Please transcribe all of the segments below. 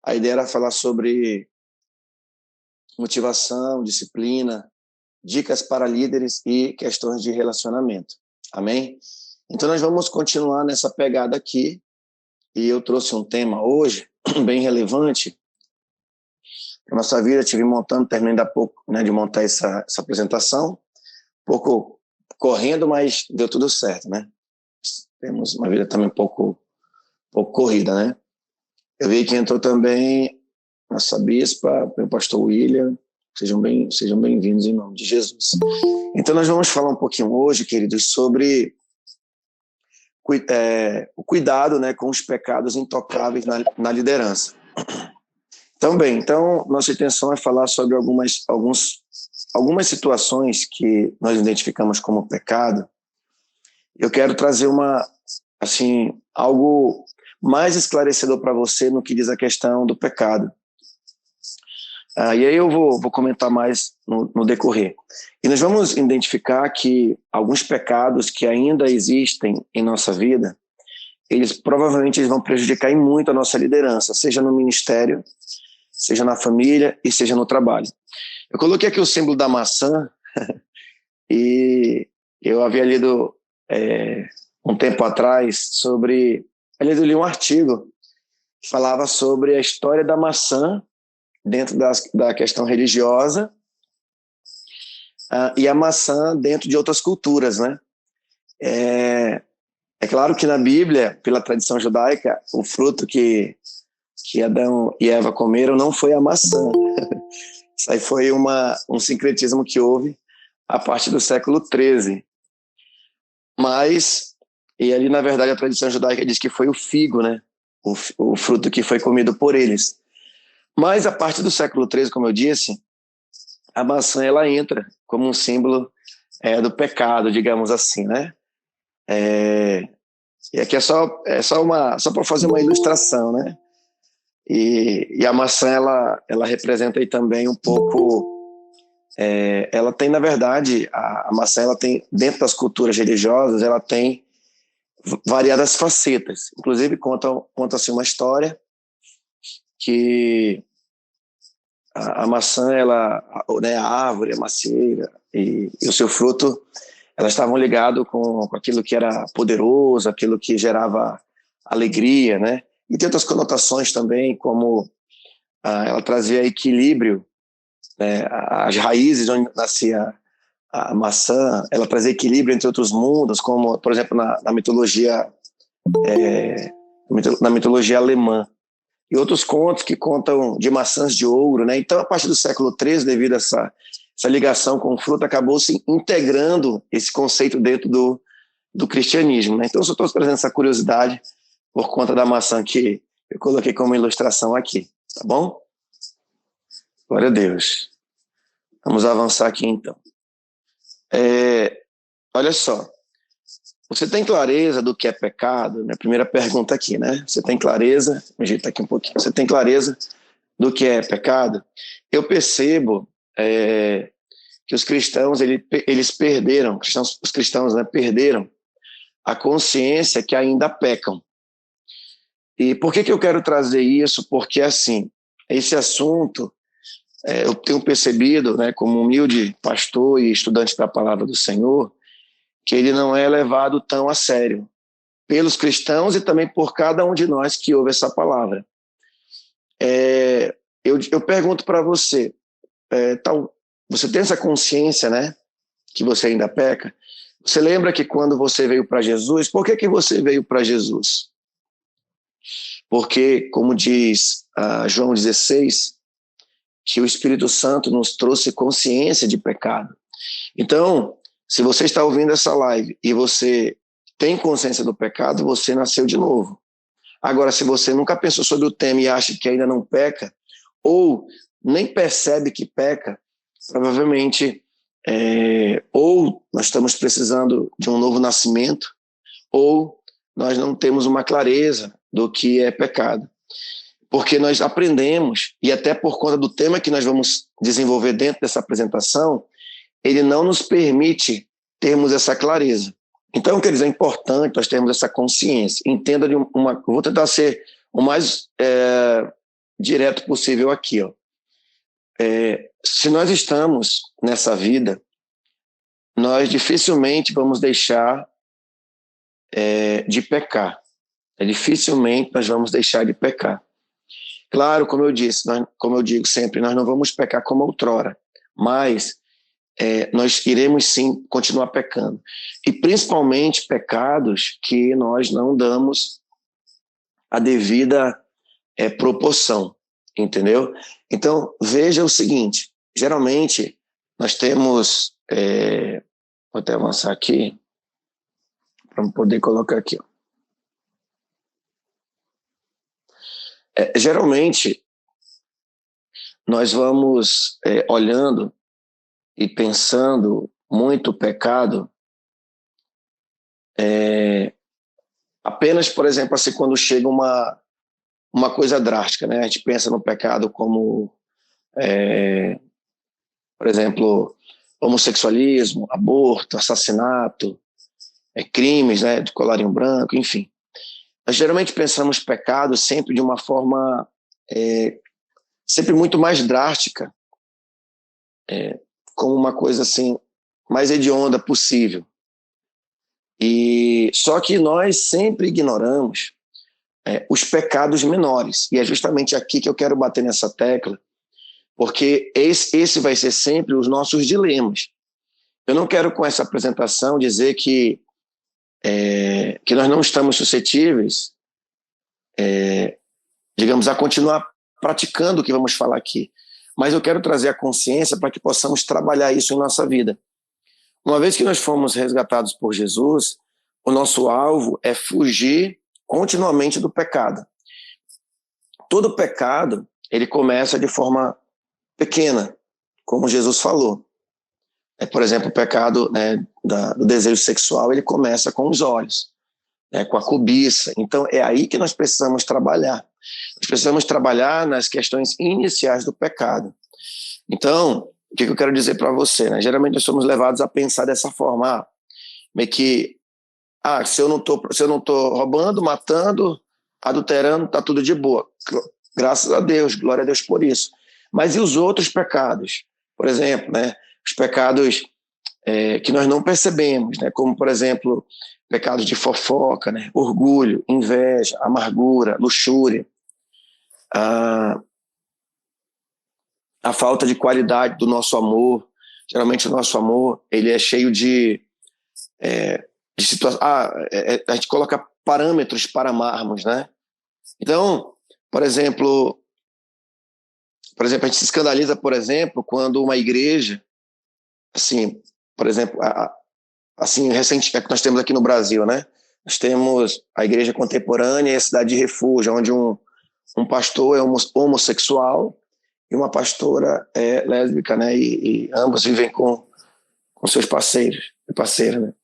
A ideia era falar sobre motivação, disciplina, dicas para líderes e questões de relacionamento. Amém? Então nós vamos continuar nessa pegada aqui, e eu trouxe um tema hoje bem relevante para a nossa vida. Estive montando, terminei há pouco, né, de montar essa apresentação, um pouco correndo, mas deu tudo certo, né? Temos uma vida também um pouco corrida, né? Eu vi que entrou também nossa bispa, o pastor William. Sejam bem-vindos em nome de Jesus. Então nós vamos falar um pouquinho hoje, queridos, sobre o cuidado, né, com os pecados intocáveis na liderança. Então nossa intenção é falar sobre algumas situações que nós identificamos como pecado. Eu quero trazer algo mais esclarecedor para você no que diz a questão do pecado. E aí eu vou comentar mais no decorrer. E nós vamos identificar que alguns pecados que ainda existem em nossa vida, eles provavelmente vão prejudicar muito a nossa liderança, seja no ministério, seja na família e seja no trabalho. Eu coloquei aqui o símbolo da maçã e eu havia lido um tempo atrás eu li um artigo que falava sobre a história da maçã dentro da questão religiosa e a maçã dentro de outras culturas, né? É claro que na Bíblia, pela tradição judaica, o fruto que Adão e Eva comeram não foi a maçã. Isso aí foi um sincretismo que houve a partir do século XIII. E ali, na verdade, a tradição judaica diz que foi o figo, né? O fruto que foi comido por eles. Mas a partir do século XIII, como eu disse, a maçã ela entra como um símbolo do pecado, digamos assim, né? E aqui é só para fazer uma ilustração, né? E a maçã ela representa aí também um pouco. Ela tem, na verdade, a maçã ela tem, dentro das culturas religiosas, ela tem variadas facetas. Inclusive conta-se uma história que a maçã, né, a árvore, a macieira e o seu fruto, elas estavam ligados com aquilo que era poderoso, aquilo que gerava alegria, né? E tem outras conotações também, como ela trazia equilíbrio, né? As raízes onde nascia a maçã, ela trazia equilíbrio entre outros mundos, como, por exemplo, na mitologia alemã. E outros contos que contam de maçãs de ouro, né? Então, a partir do século XIII, devido a essa ligação com o fruto, acabou se integrando esse conceito dentro do cristianismo, né? Então, eu só estou trazendo essa curiosidade por conta da maçã que eu coloquei como ilustração aqui, tá bom? Glória a Deus. Vamos avançar aqui, então. Olha só. Você tem clareza do que é pecado? Minha primeira pergunta aqui, né? Você tem clareza? Vou ajeitar aqui um pouquinho. Você tem clareza do que é pecado? Eu percebo que os cristãos, eles perderam, os cristãos, né, perderam a consciência que ainda pecam. E por que eu quero trazer isso? Porque, assim, esse assunto, eu tenho percebido, né, como humilde pastor e estudante da palavra do Senhor, que ele não é levado tão a sério pelos cristãos e também por cada um de nós que ouve essa palavra. Eu pergunto para você, você tem essa consciência, né, que você ainda peca? Você lembra que quando você veio para Jesus, por que você veio para Jesus? Porque, como diz João 16, que o Espírito Santo nos trouxe consciência de pecado. Então, se você está ouvindo essa live e você tem consciência do pecado, você nasceu de novo. Agora, se você nunca pensou sobre o tema e acha que ainda não peca, ou nem percebe que peca, provavelmente ou nós estamos precisando de um novo nascimento, ou nós não temos uma clareza do que é pecado. Porque nós aprendemos, e até por conta do tema que nós vamos desenvolver dentro dessa apresentação, ele não nos permite termos essa clareza. Então, quer dizer, é importante nós termos essa consciência. Entenda vou tentar ser o mais direto possível aqui, ó. Se nós estamos nessa vida, nós dificilmente vamos deixar de pecar. Dificilmente nós vamos deixar de pecar. Claro, como eu disse, como eu digo sempre, nós não vamos pecar como outrora, mas nós iremos sim continuar pecando. E principalmente pecados que nós não damos a devida proporção, entendeu? Então, veja o seguinte, geralmente nós temos, vou até avançar aqui, para poder colocar aqui, ó. Geralmente, nós vamos olhando e pensando muito o pecado apenas, por exemplo, assim, quando chega uma coisa drástica, né? A gente pensa no pecado como, por exemplo, homossexualismo, aborto, assassinato, crimes, né, de colarinho branco, enfim. Nós geralmente pensamos pecado sempre de uma forma sempre muito mais drástica, como uma coisa assim mais hedionda possível. E só que nós sempre ignoramos os pecados menores, e é justamente aqui que eu quero bater nessa tecla, porque esse vai ser sempre os nossos dilemas. Eu não quero com essa apresentação dizer que nós não estamos suscetíveis, digamos, a continuar praticando o que vamos falar aqui. Mas eu quero trazer a consciência para que possamos trabalhar isso em nossa vida. Uma vez que nós fomos resgatados por Jesus, o nosso alvo é fugir continuamente do pecado. Todo pecado, ele começa de forma pequena, como Jesus falou. Por exemplo, o pecado, né, do desejo sexual, ele começa com os olhos, com a cobiça. Então, é aí que nós precisamos trabalhar. Nós precisamos trabalhar nas questões iniciais do pecado. Então, o que eu quero dizer para você? Né? Geralmente nós somos levados a pensar dessa forma, meio que, se eu não tô roubando, matando, adulterando, tá tudo de boa. Graças a Deus, glória a Deus por isso. Mas e os outros pecados? Por exemplo, né, os pecados que nós não percebemos, né, como, por exemplo, pecados de fofoca, né, orgulho, inveja, amargura, luxúria, a falta de qualidade do nosso amor. Geralmente o nosso amor ele é cheio de situações. A gente coloca parâmetros para amarmos, né? Então, por exemplo, a gente se escandaliza, por exemplo, quando uma igreja, assim, por exemplo, assim, recente, que nós temos aqui no Brasil, né? Nós temos a igreja contemporânea e a cidade de refúgio, onde um pastor é homossexual e uma pastora é lésbica, né? E ambos vivem com seus parceiros e parceiras, né?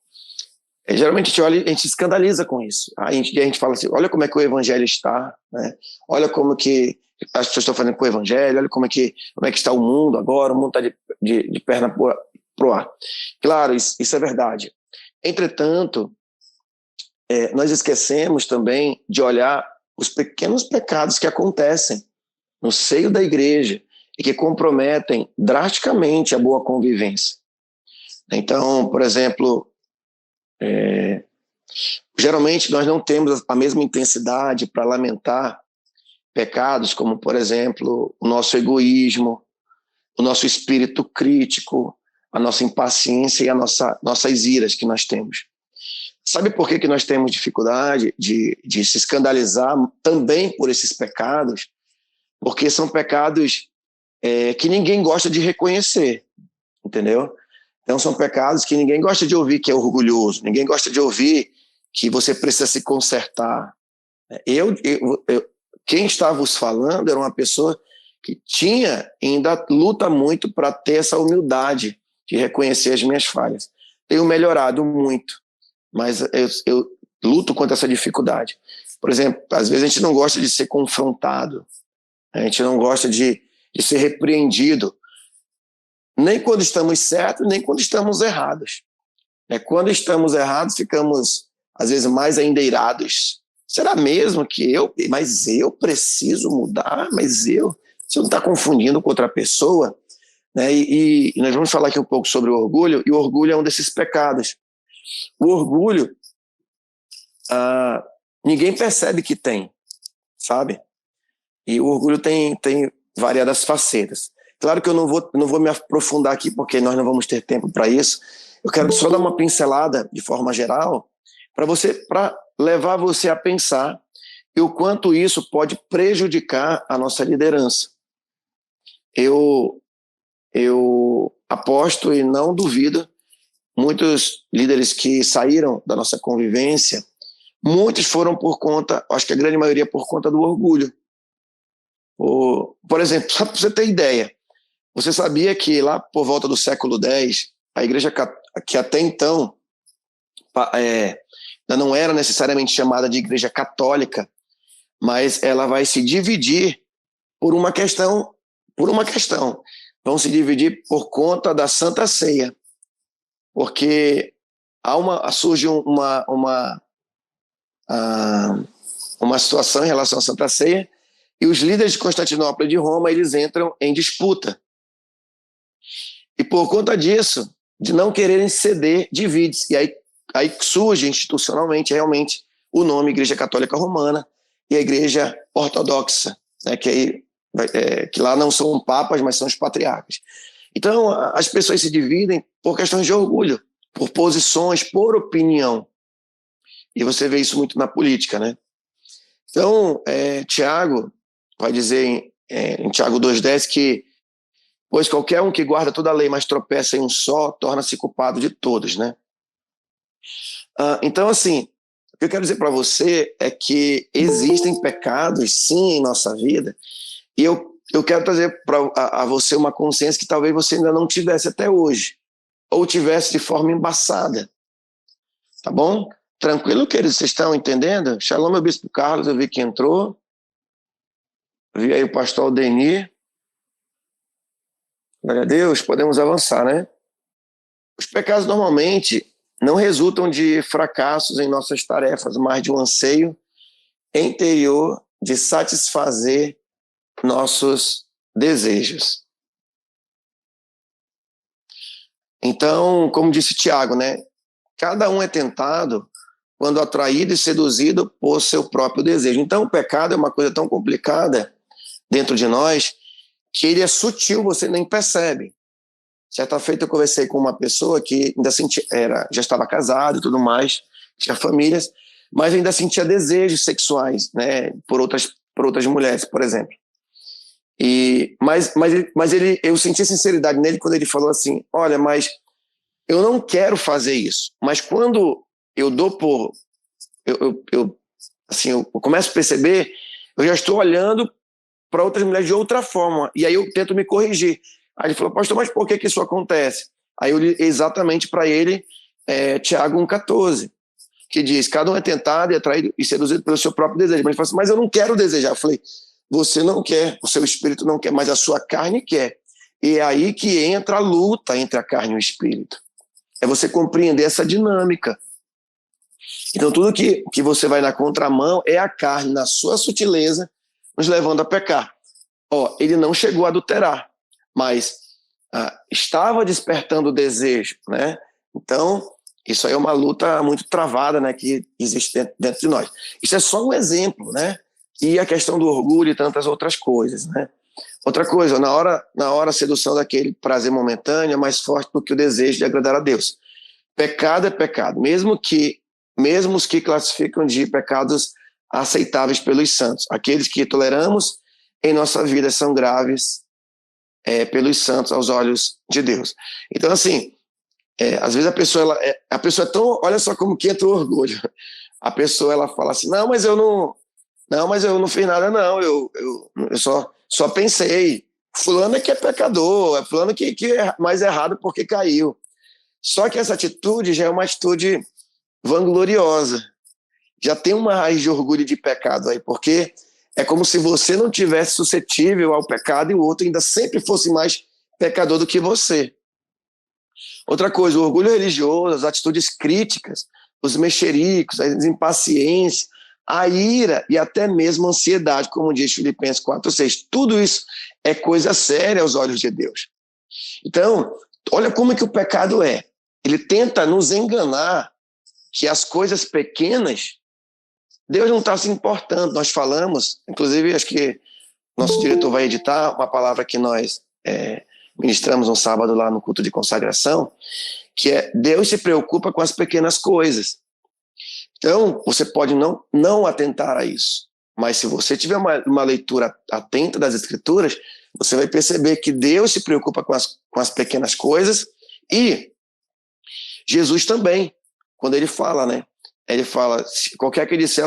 Geralmente a gente olha, a gente se escandaliza com isso. A gente fala assim, olha como é que o evangelho está, né? Olha como que as pessoas estão fazendo com o evangelho, olha como é que está o mundo agora, o mundo está de perna pro ar. Claro, isso é verdade. Entretanto, nós esquecemos também de olhar os pequenos pecados que acontecem no seio da igreja e que comprometem drasticamente a boa convivência. Então, por exemplo, geralmente nós não temos a mesma intensidade para lamentar pecados como, por exemplo, o nosso egoísmo, o nosso espírito crítico, a nossa impaciência e nossas iras que nós temos. Sabe por que nós temos dificuldade de se escandalizar também por esses pecados? Porque são pecados que ninguém gosta de reconhecer, entendeu? Então são pecados que ninguém gosta de ouvir que é orgulhoso, ninguém gosta de ouvir que você precisa se consertar. Quem está vos falando era uma pessoa que tinha e ainda luta muito para ter essa humildade de reconhecer as minhas falhas. Tenho melhorado muito, mas eu luto contra essa dificuldade. Por exemplo, às vezes a gente não gosta de ser confrontado, a gente não gosta de ser repreendido, nem quando estamos certos, nem quando estamos errados. Quando estamos errados, ficamos, às vezes, mais ainda irados. será mesmo que mas eu preciso mudar? Você não está confundindo com outra pessoa? Né? E nós vamos falar aqui um pouco sobre o orgulho, e o orgulho é um desses pecados. O orgulho, ninguém percebe que tem, sabe? E o orgulho tem variadas facetas. Claro que eu não vou me aprofundar aqui, porque nós não vamos ter tempo para isso. Eu quero só dar uma pincelada, de forma geral, para levar você a pensar e o quanto isso pode prejudicar a nossa liderança. Eu aposto e não duvido, muitos líderes que saíram da nossa convivência, muitos foram por conta, acho que a grande maioria por conta do orgulho. Por exemplo, só para você ter ideia, você sabia que lá por volta do século X, a igreja que até então não era necessariamente chamada de igreja católica, mas ela vai se dividir por uma questão. Vão se dividir por conta da Santa Ceia, porque surge uma situação em relação à Santa Ceia, e os líderes de Constantinopla e de Roma, eles entram em disputa. E por conta disso, de não quererem ceder, divide-se. E aí surge institucionalmente, realmente, o nome Igreja Católica Romana e a Igreja Ortodoxa, né, que lá não são papas, mas são os patriarcas. Então, as pessoas se dividem por questões de orgulho, por posições, por opinião. E você vê isso muito na política, né? Então, Tiago vai dizer em Tiago 2,10 que, pois qualquer um que guarda toda a lei, mas tropeça em um só, torna-se culpado de todos, né? Então, assim, o que eu quero dizer para você é que existem pecados, sim, em nossa vida, e eu quero trazer a você uma consciência que talvez você ainda não tivesse até hoje, ou tivesse de forma embaçada. Tá bom? Tranquilo, queridos? Vocês estão entendendo? Shalom, meu bispo Carlos, eu vi que entrou. Vi aí o pastor Aldenir. Glória a Deus, podemos avançar, né? Os pecados normalmente não resultam de fracassos em nossas tarefas, mas de um anseio interior de satisfazer nossos desejos. Então, como disse Tiago, né? Cada um é tentado quando atraído e seduzido por seu próprio desejo. Então, o pecado é uma coisa tão complicada dentro de nós que ele é sutil, você nem percebe. Certa feita eu conversei com uma pessoa que ainda já estava casada e tudo mais, tinha famílias, mas ainda sentia desejos sexuais, né, por outras mulheres, por exemplo. Mas eu senti sinceridade nele quando ele falou assim: olha, mas eu não quero fazer isso, mas quando eu dou por... eu começo a perceber, eu já estou olhando para outras mulheres de outra forma, e aí eu tento me corrigir. Aí ele falou: pastor, mas por que isso acontece? Aí eu li exatamente para ele Tiago 1,14, que diz: cada um é tentado e atraído e seduzido pelo seu próprio desejo. Mas ele falou assim: mas eu não quero desejar. Eu falei: você não quer, o seu espírito não quer, mas a sua carne quer. E é aí que entra a luta entre a carne e o espírito. É você compreender essa dinâmica. Então tudo que você vai na contramão é a carne, na sua sutileza, nos levando a pecar. Ele não chegou a adulterar, mas estava despertando o desejo, né? Então, isso aí é uma luta muito travada, né, que existe dentro de nós. Isso é só um exemplo, né? E a questão do orgulho e tantas outras coisas, né? Outra coisa, na hora a sedução daquele prazer momentâneo é mais forte do que o desejo de agradar a Deus. Pecado é pecado, mesmo os que classificam de pecados aceitáveis pelos santos. Aqueles que toleramos em nossa vida são graves pelos santos aos olhos de Deus. Então, assim, às vezes a pessoa é tão... Olha só como que entra o orgulho. A pessoa, ela fala assim: não, mas eu não fiz nada, não. Eu só pensei. Fulano é que é pecador, é fulano que é mais errado porque caiu. Só que essa atitude já é uma atitude vangloriosa. Já tem uma raiz de orgulho e de pecado aí, porque é como se você não tivesse suscetível ao pecado e o outro ainda sempre fosse mais pecador do que você. Outra coisa, o orgulho religioso, as atitudes críticas, os mexericos, as impaciências, a ira e até mesmo a ansiedade, como diz Filipenses 4:6. Tudo isso é coisa séria aos olhos de Deus. Então, olha como é que o pecado é. Ele tenta nos enganar que as coisas pequenas, Deus não está se importando. Nós falamos, inclusive acho que nosso diretor vai editar uma palavra que nós ministramos um sábado lá no culto de consagração, que é Deus se preocupa com as pequenas coisas. Então, você pode não atentar a isso, mas se você tiver uma leitura atenta das Escrituras, você vai perceber que Deus se preocupa com as pequenas coisas e Jesus também, quando ele fala, né? Ele fala, qualquer que disser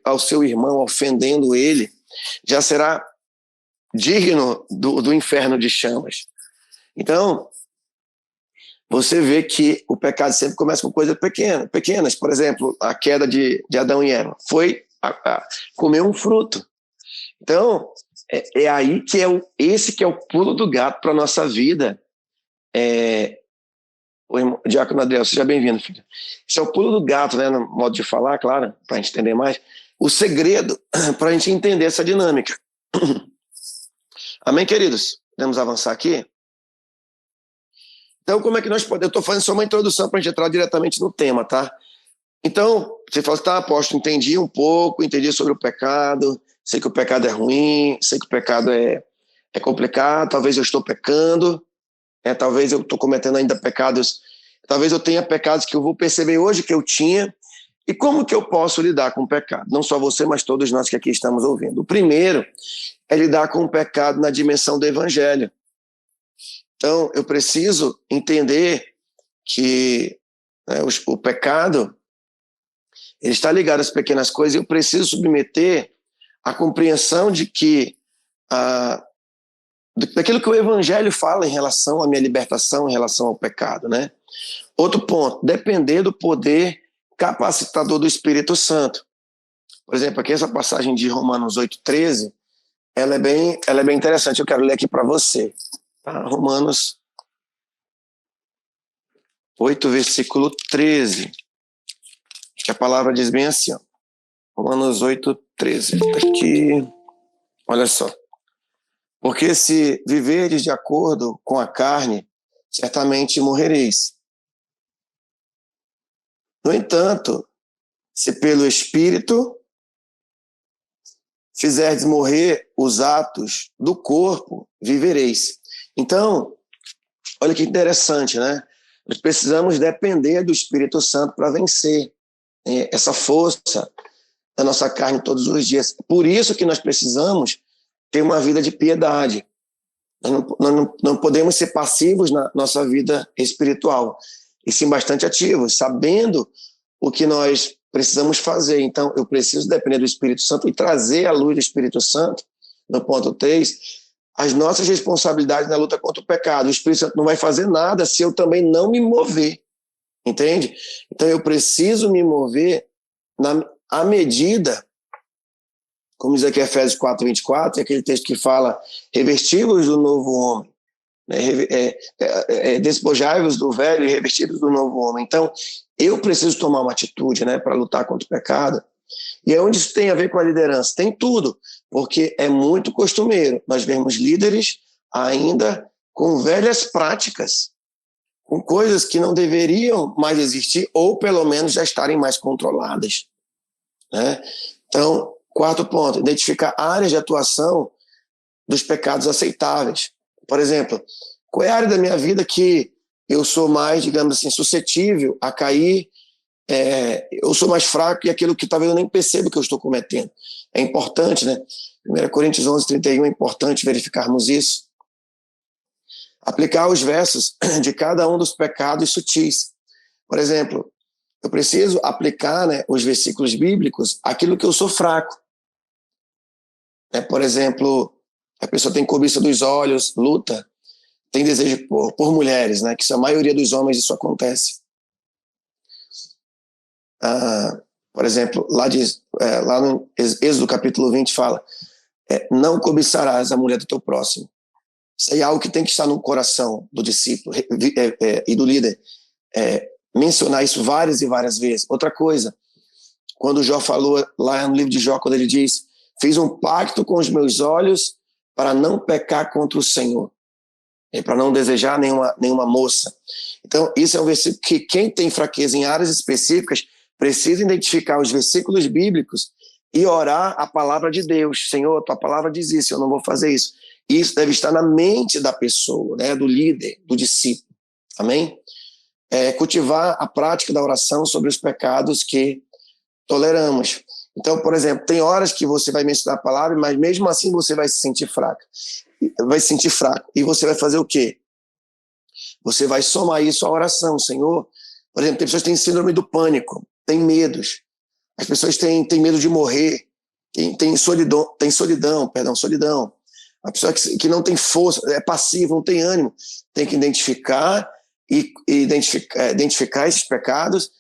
ao seu irmão, ofendendo ele, já será digno do inferno de chamas. Então, você vê que o pecado sempre começa com coisas pequenas. Por exemplo, a queda de Adão e Eva foi comer um fruto. Então, é aí que esse que é o pulo do gato para a nossa vida. O Diácono Adriel, seja bem-vindo, filho. Esse é o pulo do gato, né, no modo de falar, claro, para a gente entender mais. O segredo para a gente entender essa dinâmica. Amém, queridos? Podemos avançar aqui? Então, como é que nós podemos... Eu estou fazendo só uma introdução para a gente entrar diretamente no tema, tá? Então, você fala assim, tá, apóstolo, entendi um pouco, entendi sobre o pecado, sei que o pecado é ruim, sei que o pecado é complicado, talvez eu estou pecando, talvez eu estou cometendo ainda pecados, talvez eu tenha pecados que eu vou perceber hoje que eu tinha, e como que eu posso lidar com o pecado? Não só você, mas todos nós que aqui estamos ouvindo. O primeiro é lidar com o pecado na dimensão do evangelho. Então, eu preciso entender que o pecado ele está ligado às pequenas coisas e eu preciso submeter a compreensão de que daquilo que o evangelho fala em relação à minha libertação, em relação ao pecado, né? Outro ponto, depender do poder capacitador do Espírito Santo. Por exemplo, aqui essa passagem de Romanos 8:13, ela é bem interessante, eu quero ler aqui para você. Tá? Romanos 8, versículo 13, que a palavra diz bem assim, ó. Romanos 8:13, aqui, olha só. Porque se viverdes de acordo com a carne, certamente morrereis. No entanto, se pelo Espírito fizerdes morrer os atos do corpo, vivereis. Então, olha que interessante, né? Nós precisamos depender do Espírito Santo para vencer essa força da nossa carne todos os dias. Por isso que nós precisamos ter uma vida de piedade. Nós não podemos ser passivos na nossa vida espiritual, e sim bastante ativos, sabendo o que nós precisamos fazer. Então, eu preciso depender do Espírito Santo e trazer à luz do Espírito Santo, no ponto 3, as nossas responsabilidades na luta contra o pecado. O Espírito Santo não vai fazer nada se eu também não me mover, entende? Então, eu preciso me mover à medida, como diz aqui Efésios 4:24, é aquele texto que fala, revestivos do novo homem, né? Despojai-vos do velho e revestidos do novo homem. Então, eu preciso tomar uma atitude, né, para lutar contra o pecado. E é onde isso tem a ver com a liderança? Tem tudo, porque é muito costumeiro nós vemos líderes ainda com velhas práticas, com coisas que não deveriam mais existir, ou pelo menos já estarem mais controladas, né? Então, quarto ponto, identificar áreas de atuação dos pecados aceitáveis. Por exemplo, qual é a área da minha vida que eu sou mais, digamos assim, suscetível a cair, eu sou mais fraco e aquilo que talvez eu nem perceba que eu estou cometendo. É importante, né? 1 Coríntios 11:31, é importante verificarmos isso. Aplicar os versos de cada um dos pecados sutis. Por exemplo, eu preciso aplicar, né, os versículos bíblicos àquilo que eu sou fraco. Por exemplo, a pessoa tem cobiça dos olhos, luta, tem desejo por mulheres, né, que a maioria dos homens isso acontece. Por exemplo, lá no Êxodo capítulo 20 fala, não cobiçarás a mulher do teu próximo. Isso aí é algo que tem que estar no coração do discípulo e do líder, mencionar isso várias e várias vezes. Outra coisa, quando Jó falou lá no livro de Jó, quando ele diz: fiz um pacto com os meus olhos para não pecar contra o Senhor, para não desejar nenhuma moça. Então, isso é um versículo que quem tem fraqueza em áreas específicas precisa identificar os versículos bíblicos e orar a palavra de Deus. Senhor, tua palavra diz isso, eu não vou fazer isso. Isso deve estar na mente da pessoa, né, do líder, do discípulo. Amém? Cultivar a prática da oração sobre os pecados que toleramos. Então, por exemplo, tem horas que você vai mencionar a palavra, mas mesmo assim você vai se sentir fraco. E você vai fazer o quê? Você vai somar isso à oração. Senhor, por exemplo, tem pessoas que têm síndrome do pânico, têm medos. As pessoas têm medo de morrer, tem solidão. A pessoa que não tem força, é passiva, não tem ânimo, tem que identificar esses pecados,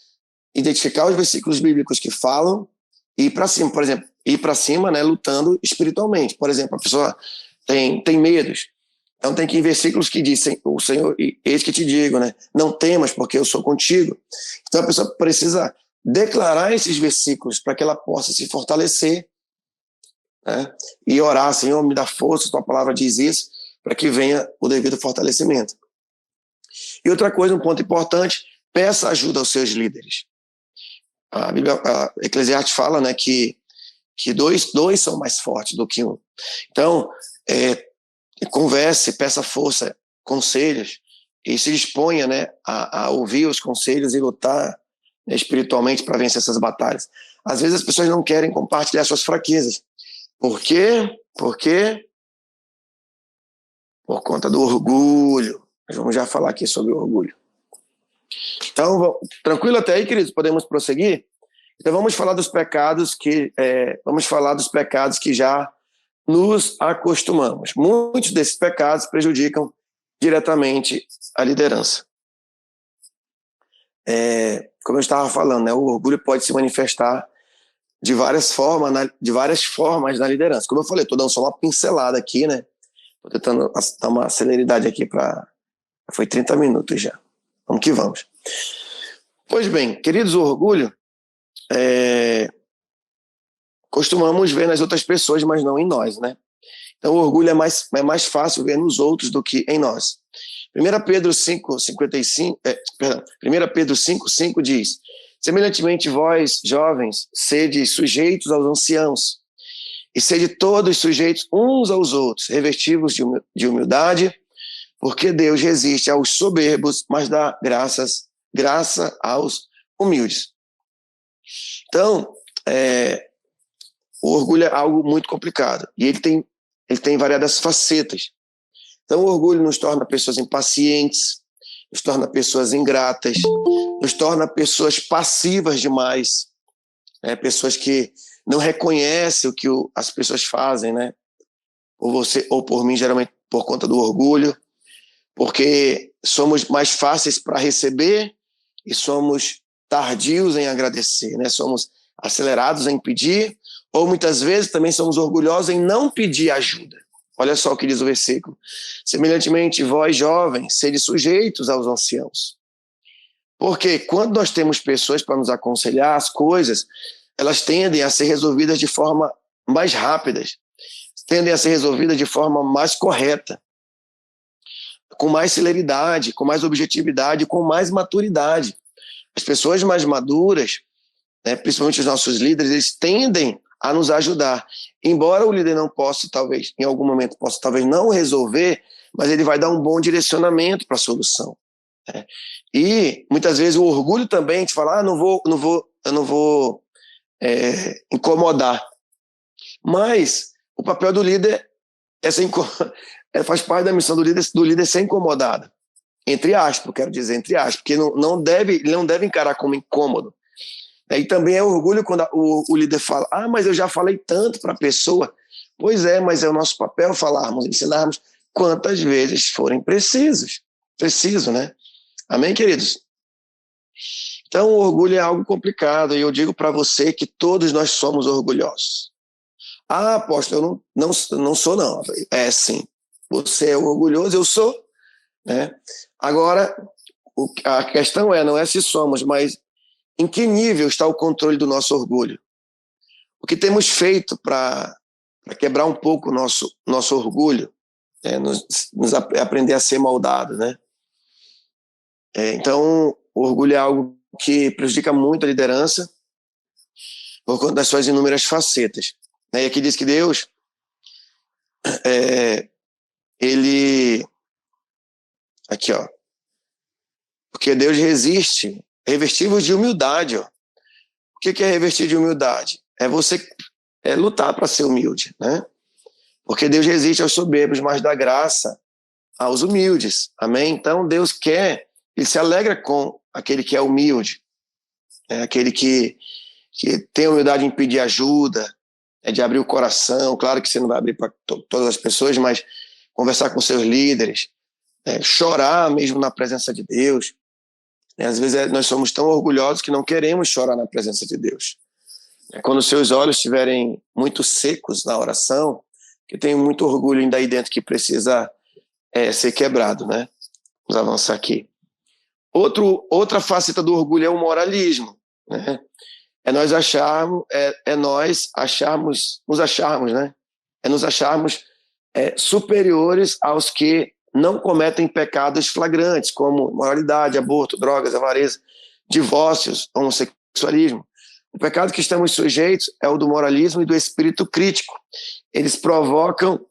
identificar os versículos bíblicos que falam e ir para cima. Por exemplo, ir para cima, né, lutando espiritualmente. Por exemplo, a pessoa tem medos. Então tem que ir em versículos que dizem: o Senhor, eis que te digo, né, não temas, porque eu sou contigo. Então a pessoa precisa declarar esses versículos para que ela possa se fortalecer, né, e orar: Senhor, me dá força, tua palavra diz isso, para que venha o devido fortalecimento. E outra coisa, um ponto importante: peça ajuda aos seus líderes. A Eclesiastes fala, né, que dois são mais fortes do que um. Então, converse, peça força, conselhos, e se disponha, né, a ouvir os conselhos e lutar, né, espiritualmente para vencer essas batalhas. Às vezes as pessoas não querem compartilhar suas fraquezas. Por quê? Por conta do orgulho. Nós vamos já falar aqui sobre o orgulho. Então, tranquilo até aí, queridos? Podemos prosseguir? Então vamos falar dos pecados que já nos acostumamos. Muitos desses pecados prejudicam diretamente a liderança. Como eu estava falando, né, o orgulho pode se manifestar de várias formas na liderança. Como eu falei, estou dando só uma pincelada aqui, né? Estou tentando dar uma celeridade aqui para... Foi 30 minutos já. Vamos que vamos. Pois bem, queridos, o orgulho costumamos ver nas outras pessoas, mas não em nós, né? Então o orgulho é mais fácil ver nos outros do que em nós. 1 Pedro 5,5 diz: semelhantemente vós, jovens, sede sujeitos aos anciãos, e sede todos sujeitos uns aos outros, revestivos de humildade, porque Deus resiste aos soberbos, mas dá graça aos humildes. Então, o orgulho é algo muito complicado, e ele tem variadas facetas. Então, o orgulho nos torna pessoas impacientes, nos torna pessoas ingratas, nos torna pessoas passivas demais, né? Pessoas que não reconhecem o que as pessoas fazem, né? Por você ou por mim, geralmente por conta do orgulho, porque somos mais fáceis para receber e somos tardios em agradecer, né? Somos acelerados em pedir, ou muitas vezes também somos orgulhosos em não pedir ajuda. Olha só o que diz o versículo: semelhantemente, vós, jovens, sede sujeitos aos anciãos. Porque quando nós temos pessoas para nos aconselhar, as coisas, elas tendem a ser resolvidas de forma mais rápida, tendem a ser resolvidas de forma mais correta, com mais celeridade, com mais objetividade, com mais maturidade. As pessoas mais maduras, né, principalmente os nossos líderes, eles tendem a nos ajudar. Embora o líder não possa, talvez, em algum momento, talvez não resolver, mas ele vai dar um bom direcionamento para a solução, né? E, muitas vezes, o orgulho também de falar: eu não vou incomodar. Mas o papel do líder faz parte da missão do líder ser incomodado. Entre aspas, quero dizer, entre aspas, porque ele não deve encarar como incômodo. E também é orgulho quando o líder fala: mas eu já falei tanto para a pessoa. Pois é, mas é o nosso papel falarmos, ensinarmos quantas vezes forem preciso, né? Amém, queridos? Então, o orgulho é algo complicado, e eu digo para você que todos nós somos orgulhosos. Apóstolo, eu não sou, não. Sim. Você é orgulhoso, eu sou, né? Agora, a questão não é se somos, mas em que nível está o controle do nosso orgulho? O que temos feito para quebrar um pouco o nosso orgulho, aprender a ser moldado, né? Então, o orgulho é algo que prejudica muito a liderança por conta das suas inúmeras facetas. E aqui diz que Deus, ele... Aqui, ó. Porque Deus resiste, revestível de humildade, ó. O que é revestir de humildade? É você lutar para ser humilde, né? Porque Deus resiste aos soberbos, mas dá graça aos humildes. Amém? Então Deus ele se alegra com aquele que é humilde, aquele que tem a humildade em pedir ajuda, de abrir o coração. Claro que você não vai abrir para todas as pessoas, mas conversar com seus líderes, chorar mesmo na presença de Deus. Às vezes nós somos tão orgulhosos que não queremos chorar na presença de Deus. Quando seus olhos estiverem muito secos na oração, que tem muito orgulho ainda aí dentro que precisa ser quebrado, né? Vamos avançar aqui. Outra faceta do orgulho é o moralismo, né? Nos acharmos superiores aos que não cometem pecados flagrantes, como moralidade, aborto, drogas, avareza, divórcios, homossexualismo. O pecado que estamos sujeitos é o do moralismo e do espírito crítico. Eles provocam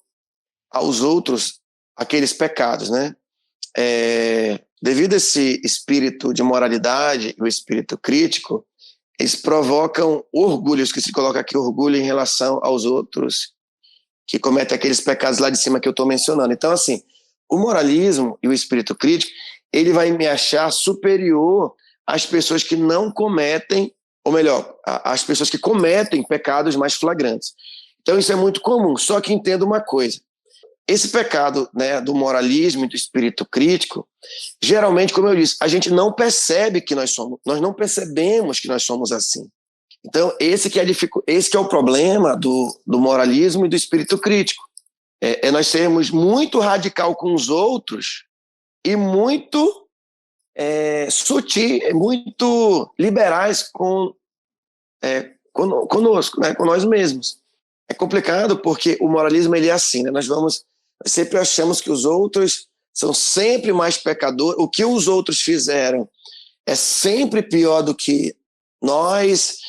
aos outros aqueles pecados, né? Devido a esse espírito de moralidade e o espírito crítico, eles provocam orgulhos, que se coloca aqui orgulho em relação aos outros que cometem aqueles pecados lá de cima que eu estou mencionando. Então, assim, o moralismo e o espírito crítico, ele vai me achar superior às pessoas que não cometem, ou melhor, às pessoas que cometem pecados mais flagrantes. Então isso é muito comum, só que entenda uma coisa. Esse pecado, né, do moralismo e do espírito crítico, geralmente, como eu disse, a gente não percebe que nós não percebemos que nós somos assim. Então esse que é o problema do moralismo e do espírito crítico. Nós sermos muito radical com os outros e muito sutil, muito liberais conosco, né, com nós mesmos. É complicado porque o moralismo ele é assim, né? Nós sempre achamos que os outros são sempre mais pecadores, o que os outros fizeram é sempre pior do que nós,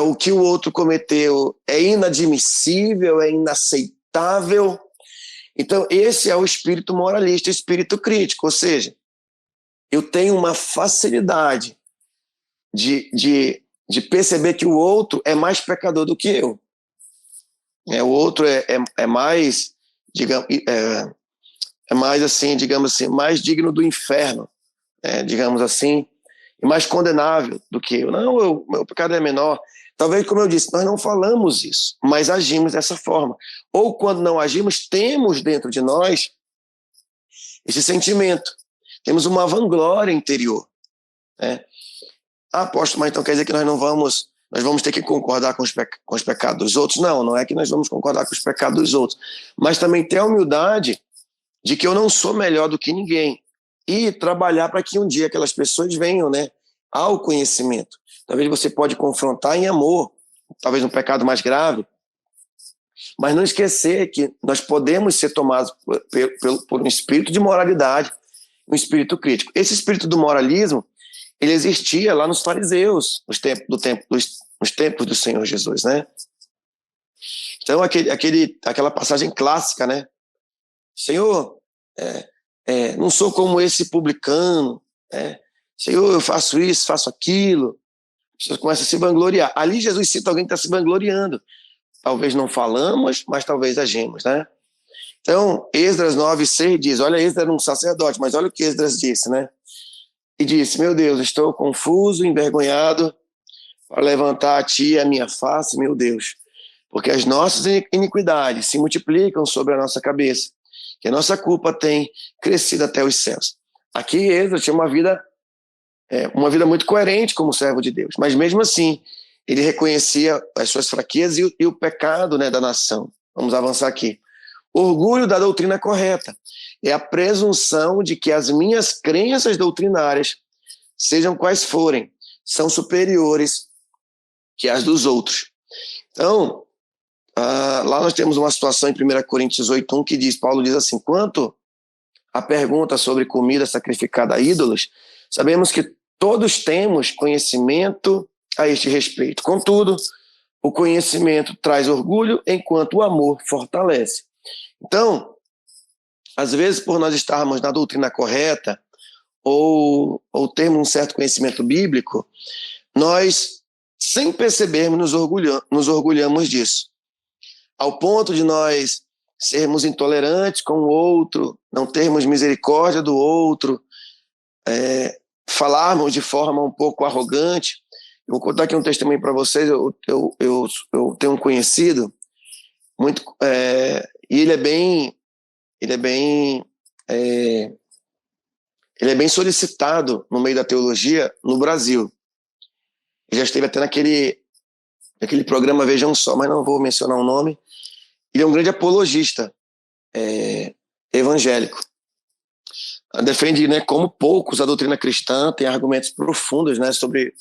o que o outro cometeu é inadmissível, é inaceitável. Então esse é o espírito moralista, o espírito crítico, ou seja, eu tenho uma facilidade de perceber que o outro é mais pecador do que eu. O outro é mais, mais assim, digamos assim, mais digno do inferno, digamos assim, e mais condenável do que eu. Não, meu pecado é menor. Talvez, como eu disse, nós não falamos isso, mas agimos dessa forma. Ou quando não agimos, temos dentro de nós esse sentimento. Temos uma vanglória interior. Apóstolo, mas então quer dizer que nós vamos ter que concordar com os pecados dos outros? Não é que nós vamos concordar com os pecados dos outros, mas também ter a humildade de que eu não sou melhor do que ninguém e trabalhar para que um dia aquelas pessoas venham, né, ao conhecimento. Talvez você pode confrontar em amor, talvez um pecado mais grave, mas não esquecer que nós podemos ser tomados por um espírito de moralidade, um espírito crítico. Esse espírito do moralismo, ele existia lá nos fariseus, nos tempos do Senhor Jesus, né? Então, aquela passagem clássica, né? Senhor, não sou como esse publicano, Senhor, eu faço isso, faço aquilo. As pessoas começam a se vangloriar. Ali Jesus cita alguém que está se vangloriando. Talvez não falamos, mas talvez agimos, né? Então, Esdras 9:6 diz, olha, Esdras era um sacerdote, mas olha o que Esdras disse, né? E disse, meu Deus, estou confuso, envergonhado para levantar a ti a minha face, meu Deus, porque as nossas iniquidades se multiplicam sobre a nossa cabeça, que a nossa culpa tem crescido até os céus. Aqui Esdras tinha uma vida muito coerente como servo de Deus, mas mesmo assim, ele reconhecia as suas fraquezas e o pecado, né, da nação. Vamos avançar aqui. Orgulho da doutrina correta é a presunção de que as minhas crenças doutrinárias, sejam quais forem, são superiores que as dos outros. Então, lá nós temos uma situação em 1 Coríntios 8:1 que diz, Paulo diz assim, quanto à pergunta sobre comida sacrificada a ídolos, sabemos que todos temos conhecimento a este respeito. Contudo, o conhecimento traz orgulho, enquanto o amor fortalece. Então, às vezes, por nós estarmos na doutrina correta, ou termos um certo conhecimento bíblico, nós, sem percebermos, nos orgulhamos disso. Ao ponto de nós sermos intolerantes com o outro, não termos misericórdia do outro, falarmos de forma um pouco arrogante. Eu vou contar aqui um testemunho para vocês. Eu tenho um conhecido, muito, e ele é bem solicitado no meio da teologia no Brasil. Ele já esteve até naquele programa Vejam Só, mas não vou mencionar o nome. Ele é um grande apologista evangélico. Defende, né, como poucos a doutrina cristã, tem argumentos profundos, né, sobre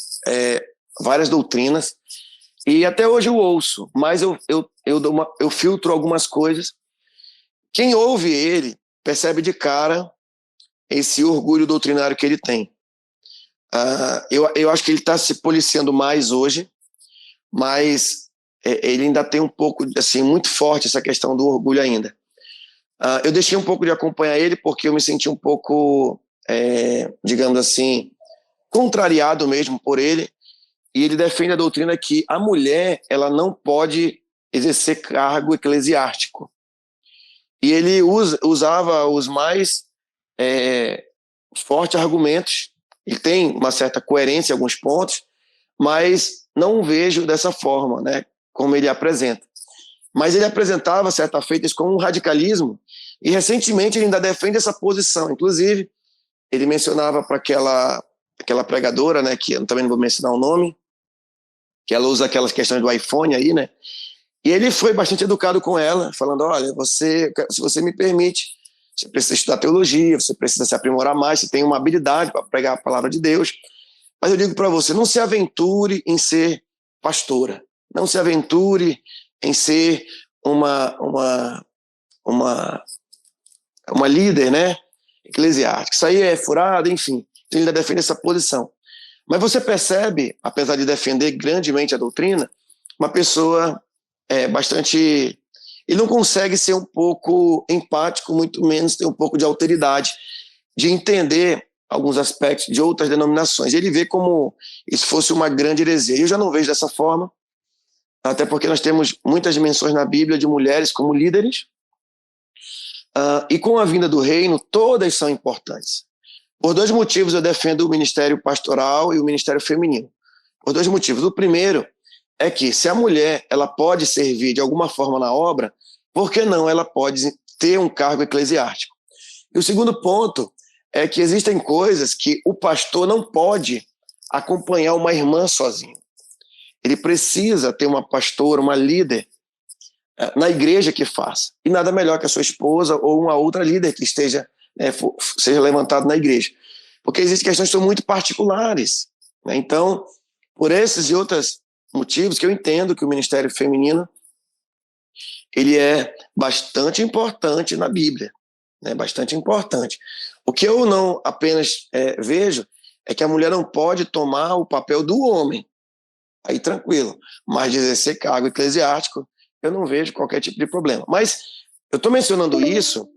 várias doutrinas. E até hoje eu ouço, mas eu filtro algumas coisas. Quem ouve ele percebe de cara esse orgulho doutrinário que ele tem. Eu acho que ele está se policiando mais hoje, mas ele ainda tem um pouco, assim, muito forte essa questão do orgulho ainda. Eu deixei um pouco de acompanhar ele porque eu me senti um pouco, digamos assim, contrariado mesmo por ele, e ele defende a doutrina que a mulher ela não pode exercer cargo eclesiástico. E ele usava os mais fortes argumentos. Ele tem uma certa coerência em alguns pontos, mas não vejo dessa forma, né, como ele apresenta. Mas ele apresentava, certa feita, isso como um radicalismo, e recentemente ele ainda defende essa posição. Inclusive, ele mencionava para aquela pregadora, né, que eu também não vou mencionar o nome, que ela usa aquelas questões do iPhone aí, né, e ele foi bastante educado com ela, falando, olha, se você me permite, você precisa estudar teologia, você precisa se aprimorar mais, você tem uma habilidade para pregar a palavra de Deus, mas eu digo para você, não se aventure em ser pastora, não se aventure em ser uma líder, né, eclesiástica. Isso aí é furado, enfim. Ele ainda defende essa posição. Mas você percebe, apesar de defender grandemente a doutrina, uma pessoa bastante... Ele não consegue ser um pouco empático, muito menos ter um pouco de alteridade, de entender alguns aspectos de outras denominações. Ele vê como se fosse uma grande heresia. Eu já não vejo dessa forma, até porque nós temos muitas dimensões na Bíblia de mulheres como líderes, e com a vinda do reino, todas são importantes. Por dois motivos eu defendo o ministério pastoral e o ministério feminino. Por dois motivos. O primeiro é que se a mulher ela pode servir de alguma forma na obra, por que não ela pode ter um cargo eclesiástico? E o segundo ponto é que existem coisas que o pastor não pode acompanhar uma irmã sozinho. Ele precisa ter uma pastora, uma líder na igreja que faça. E nada melhor que a sua esposa ou uma outra líder que seja levantado na igreja. Porque existem questões que são muito particulares, né? Então, por esses e outros motivos que eu entendo que o ministério feminino ele é bastante importante na Bíblia, né? Bastante importante. O que eu não apenas vejo é que a mulher não pode tomar o papel do homem, aí tranquilo, mas de exercer cargo eclesiástico, eu não vejo qualquer tipo de problema. Mas eu estou mencionando isso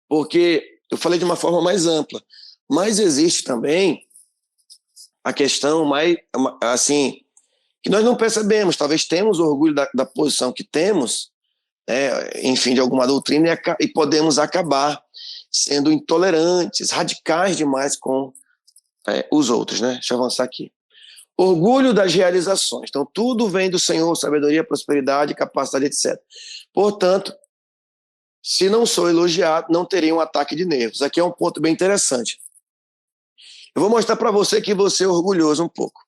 porque eu falei de uma forma mais ampla, mas existe também a questão mais, assim, que nós não percebemos, talvez temos orgulho da posição que temos, enfim, de alguma doutrina, e podemos acabar sendo intolerantes, radicais demais com os outros, né? Deixa eu avançar aqui. Orgulho das realizações. Então, tudo vem do Senhor, sabedoria, prosperidade, capacidade, etc. Portanto, se não sou elogiado, não terei um ataque de nervos. Aqui é um ponto bem interessante. Eu vou mostrar para você que você é orgulhoso um pouco.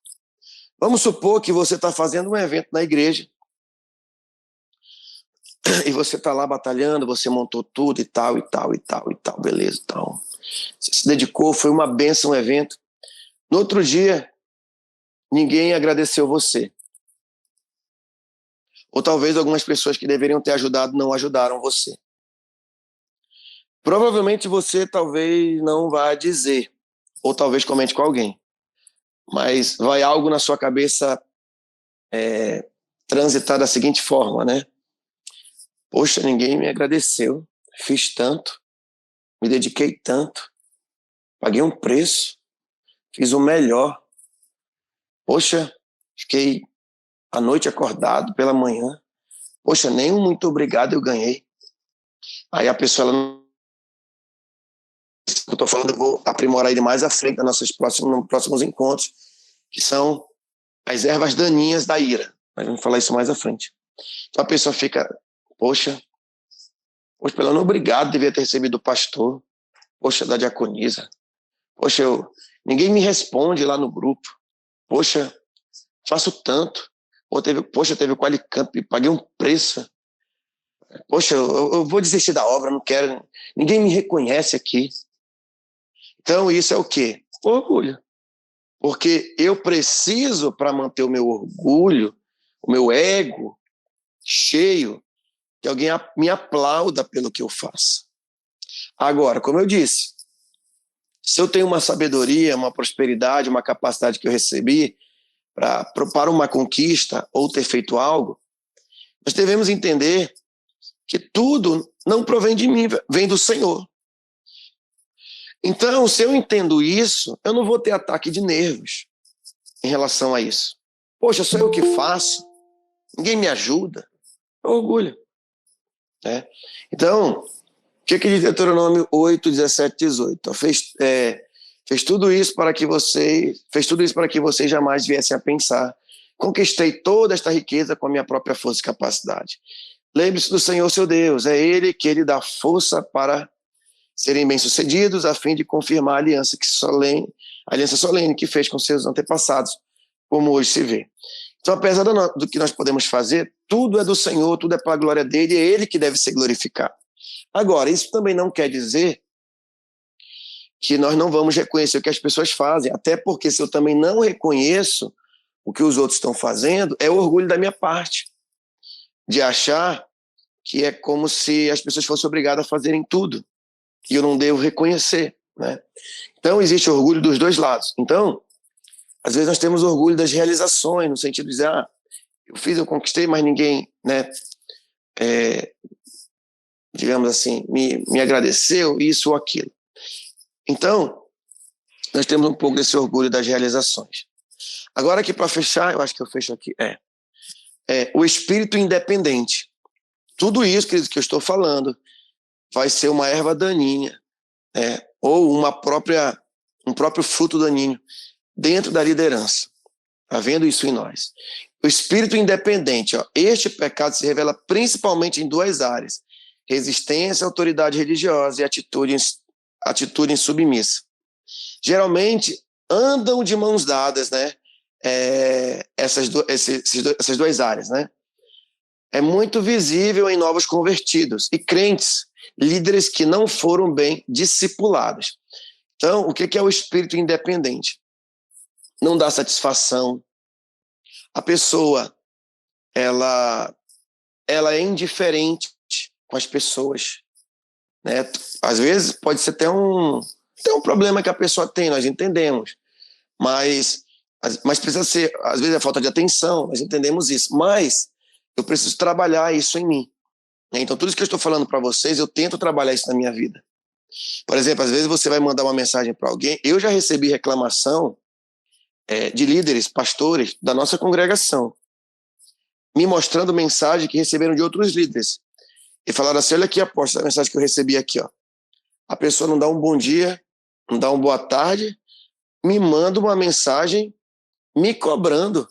Vamos supor que você está fazendo um evento na igreja e você está lá batalhando, você montou tudo e tal, beleza, tal. Você se dedicou, foi uma bênção o evento. No outro dia, ninguém agradeceu você. Ou talvez algumas pessoas que deveriam ter ajudado não ajudaram você. Provavelmente você talvez não vá dizer, ou talvez comente com alguém, mas vai algo na sua cabeça transitar da seguinte forma, né? Poxa, ninguém me agradeceu, fiz tanto, me dediquei tanto, paguei um preço, fiz o melhor. Poxa, fiquei a noite acordado pela manhã. Poxa, nem um muito obrigado eu ganhei. Aí a pessoa, ela, eu estou falando, eu vou aprimorar ele mais à frente nos próximos encontros, que são as ervas daninhas da ira. Nós vamos falar isso mais à frente. Então a pessoa fica, poxa, pelo menos obrigado, devia ter recebido do pastor, poxa, da diaconisa, poxa, ninguém me responde lá no grupo, poxa, faço tanto, poxa, teve o Qualicamp, paguei um preço, poxa, eu vou desistir da obra, não quero, ninguém me reconhece aqui. Então isso é o quê? Orgulho. Porque eu preciso, para manter o meu orgulho, o meu ego cheio, que alguém me aplauda pelo que eu faço. Agora, como eu disse, se eu tenho uma sabedoria, uma prosperidade, uma capacidade que eu recebi para uma conquista ou ter feito algo, nós devemos entender que tudo não provém de mim, vem do Senhor. Então, se eu entendo isso, eu não vou ter ataque de nervos em relação a isso. Poxa, sou eu que faço, ninguém me ajuda. É orgulho. Né? Então, o que diz Deuteronômio 8, 17, 18? Fez tudo isso para que vocês jamais viessem a pensar. Conquistei toda esta riqueza com a minha própria força e capacidade. Lembre-se do Senhor, seu Deus. É Ele que Ele dá força para serem bem-sucedidos, a fim de confirmar a aliança solene que fez com seus antepassados, como hoje se vê. Então, apesar do que nós podemos fazer, tudo é do Senhor, tudo é para a glória dele, é Ele que deve ser glorificado. Agora, isso também não quer dizer que nós não vamos reconhecer o que as pessoas fazem, até porque se eu também não reconheço o que os outros estão fazendo, é orgulho da minha parte, de achar que é como se as pessoas fossem obrigadas a fazerem tudo, e eu não devo reconhecer, né? Então, existe orgulho dos dois lados. Então, às vezes nós temos orgulho das realizações, no sentido de dizer, eu conquistei, mas ninguém, né, digamos assim, me agradeceu, isso ou aquilo. Então, nós temos um pouco desse orgulho das realizações. Agora aqui para fechar, eu acho que eu fecho aqui, o espírito independente. Tudo isso, querido, que eu estou falando, vai ser uma erva daninha, ou um próprio fruto daninho dentro da liderança. Está vendo isso em nós? O espírito independente, este pecado se revela principalmente em duas áreas: resistência à autoridade religiosa e atitude insubmissa. Geralmente andam de mãos dadas, né? Essas duas áreas, né? É muito visível em novos convertidos e crentes, líderes que não foram bem discipulados. Então, o que é o espírito independente? Não dá satisfação. A pessoa, ela é indiferente com as pessoas, né? Às vezes pode ser até um problema que a pessoa tem, nós entendemos, mas precisa ser, às vezes é falta de atenção, nós entendemos isso, mas eu preciso trabalhar isso em mim. Então, tudo isso que eu estou falando para vocês, eu tento trabalhar isso na minha vida. Por exemplo, às vezes você vai mandar uma mensagem para alguém, eu já recebi reclamação de líderes, pastores da nossa congregação, me mostrando mensagem que receberam de outros líderes. E falaram assim, olha aqui, apóstolo, a mensagem que eu recebi aqui. A pessoa não dá um bom dia, não dá uma boa tarde, me manda uma mensagem me cobrando.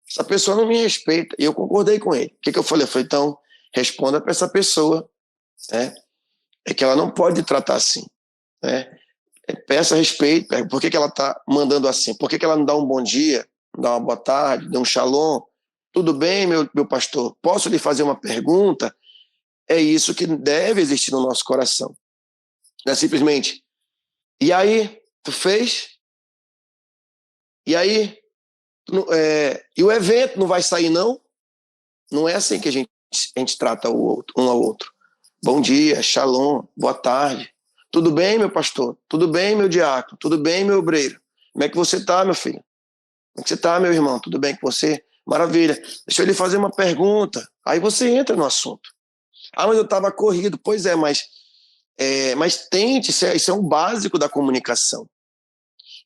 Essa pessoa não me respeita. E eu concordei com ele. O que eu falei? Eu falei, então, responda para essa pessoa, né? É que ela não pode tratar assim, né? Peça respeito. Por que ela está mandando assim? Por que ela não dá um bom dia, não dá uma boa tarde, dá um shalom? Tudo bem, meu pastor? Posso lhe fazer uma pergunta? É isso que deve existir no nosso coração. Não é simplesmente, e aí, tu fez? E aí, E o evento não vai sair, não? Não é assim que a gente trata o outro, um ao outro. Bom dia, shalom, boa tarde. Tudo bem, meu pastor? Tudo bem, meu diácono? Tudo bem, meu obreiro? Como é que você está, meu filho? Como é que você está, meu irmão? Tudo bem com você? Maravilha. Deixa eu lhe fazer uma pergunta. Aí você entra no assunto. Ah, mas eu estava corrido. Pois é, mas tente, isso é um básico da comunicação.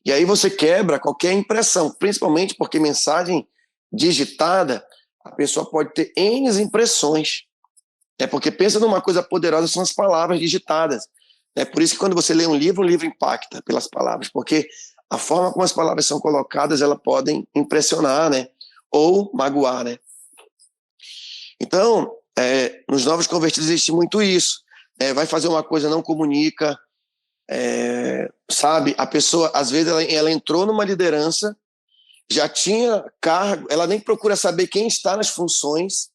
E aí você quebra qualquer impressão, principalmente porque mensagem digitada, a pessoa pode ter N impressões. Porque pensa numa coisa poderosa, são as palavras digitadas. É por isso que quando você lê um livro impacta pelas palavras, porque a forma como as palavras são colocadas, elas podem impressionar, né? Ou magoar, né? Então, nos novos convertidos existe muito isso. Vai fazer uma coisa, não comunica, sabe? A pessoa, às vezes, ela entrou numa liderança, já tinha cargo, ela nem procura saber quem está nas funções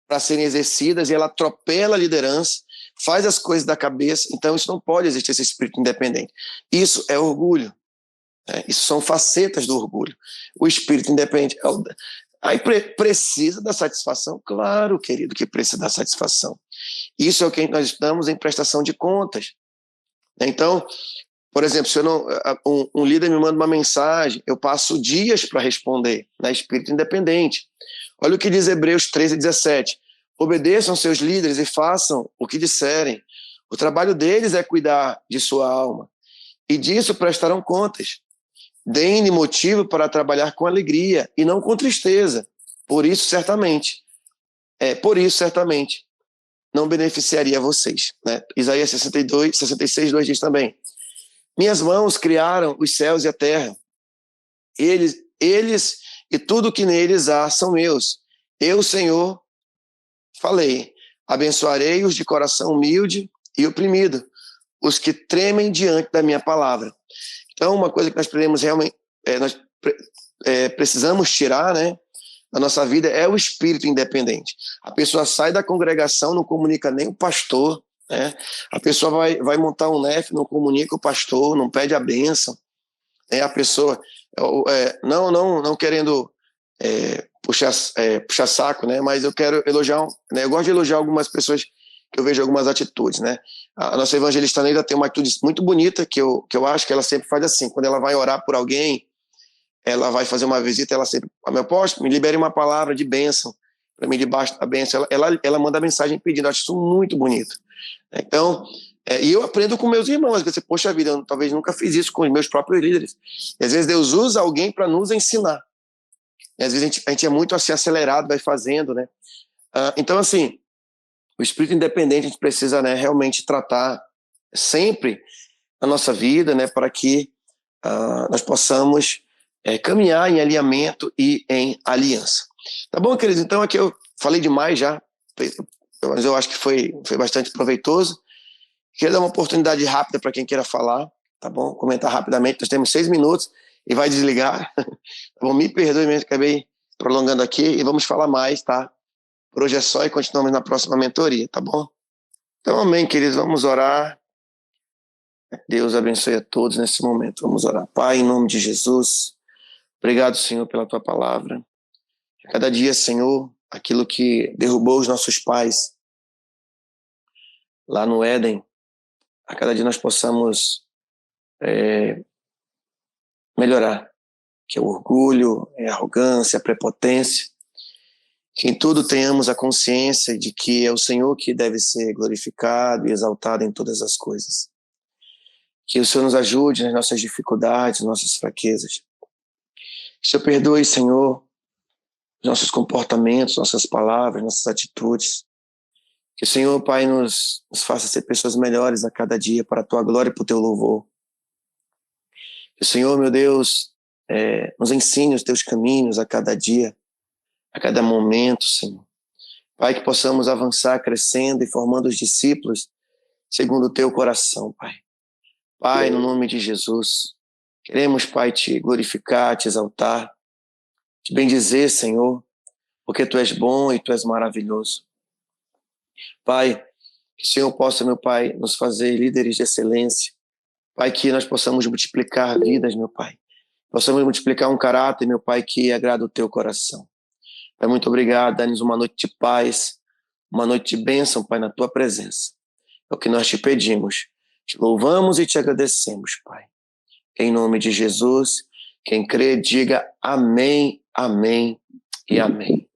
para serem exercidas e ela atropela a liderança, faz as coisas da cabeça. Então, isso não pode existir, esse espírito independente. Isso é orgulho. Isso são facetas do orgulho. O espírito independente. Aí precisa da satisfação? Claro, querido, que precisa da satisfação. Isso é o que nós estamos em prestação de contas. Então, por exemplo, se um líder me manda uma mensagem, eu passo dias para responder, espírito independente. Olha o que diz Hebreus 13:17. Obedeçam seus líderes e façam o que disserem. O trabalho deles é cuidar de sua alma. E disso prestarão contas. Deem-lhe motivo para trabalhar com alegria e não com tristeza. Por isso, certamente, não beneficiaria vocês. Isaías 66:2 diz também: minhas mãos criaram os céus e a terra. Eles e tudo que neles há são meus. Eu, Senhor, falei: abençoarei os de coração humilde e oprimido, os que tremem diante da minha palavra. Então, uma coisa que nós podemos realmente, precisamos tirar, da nossa vida é o espírito independente. A pessoa sai da congregação, não comunica nem o pastor, A pessoa vai montar um NEF, não comunica o pastor, não pede a bênção. A pessoa, não querendo puxar saco, mas eu quero elogiar, eu gosto de elogiar algumas pessoas que eu vejo algumas atitudes, A nossa evangelista Neida tem uma atitude muito bonita que eu acho que ela sempre faz assim: quando ela vai orar por alguém, ela vai fazer uma visita, ela sempre: meu apóstolo, me libere uma palavra de bênção para mim debaixo da bênção. Ela manda mensagem pedindo. Eu acho isso muito bonito. Então, e eu aprendo com meus irmãos. Às vezes, poxa vida, eu talvez nunca fiz isso com os meus próprios líderes. E às vezes Deus usa alguém para nos ensinar. E às vezes a gente é muito assim acelerado, vai fazendo, então, assim, o espírito independente a gente precisa, realmente tratar sempre a nossa vida, para que nós possamos caminhar em alinhamento e em aliança. Tá bom, queridos? Então aqui eu falei demais já, mas eu acho que foi bastante proveitoso. Queria dar uma oportunidade rápida para quem queira falar, tá bom? Comentar rapidamente, nós temos 6 minutos e vai desligar. Tá bom? Me perdoe mesmo, acabei prolongando aqui e vamos falar mais, tá? Por hoje é só e continuamos na próxima mentoria, tá bom? Então, amém, queridos, vamos orar. Deus abençoe a todos nesse momento. Vamos orar. Pai, em nome de Jesus, obrigado, Senhor, pela tua palavra. Cada dia, Senhor, aquilo que derrubou os nossos pais lá no Éden, a cada dia nós possamos melhorar, que é o orgulho, a arrogância, a prepotência, que em tudo tenhamos a consciência de que é o Senhor que deve ser glorificado e exaltado em todas as coisas. Que o Senhor nos ajude nas nossas dificuldades, nossas fraquezas. Que o Senhor perdoe, Senhor, nossos comportamentos, nossas palavras, nossas atitudes. Que o Senhor, Pai, nos faça ser pessoas melhores a cada dia para a Tua glória e para o Teu louvor. Que o Senhor, meu Deus, nos ensine os Teus caminhos a cada dia, a cada momento, Senhor. Pai, que possamos avançar crescendo e formando os discípulos segundo o Teu coração, Pai. Pai, no nome de Jesus, queremos, Pai, Te glorificar, Te exaltar, Te bendizer, Senhor, porque Tu és bom e Tu és maravilhoso. Pai, que o Senhor possa, meu Pai, nos fazer líderes de excelência. Pai, que nós possamos multiplicar vidas, meu Pai. possamos multiplicar um caráter, meu Pai, que agrada o teu coração. Pai, muito obrigado, dá-nos uma noite de paz, uma noite de bênção, Pai, na tua presença. É o que nós te pedimos, te louvamos e te agradecemos, Pai. Em nome de Jesus, quem crê, diga amém, amém e amém.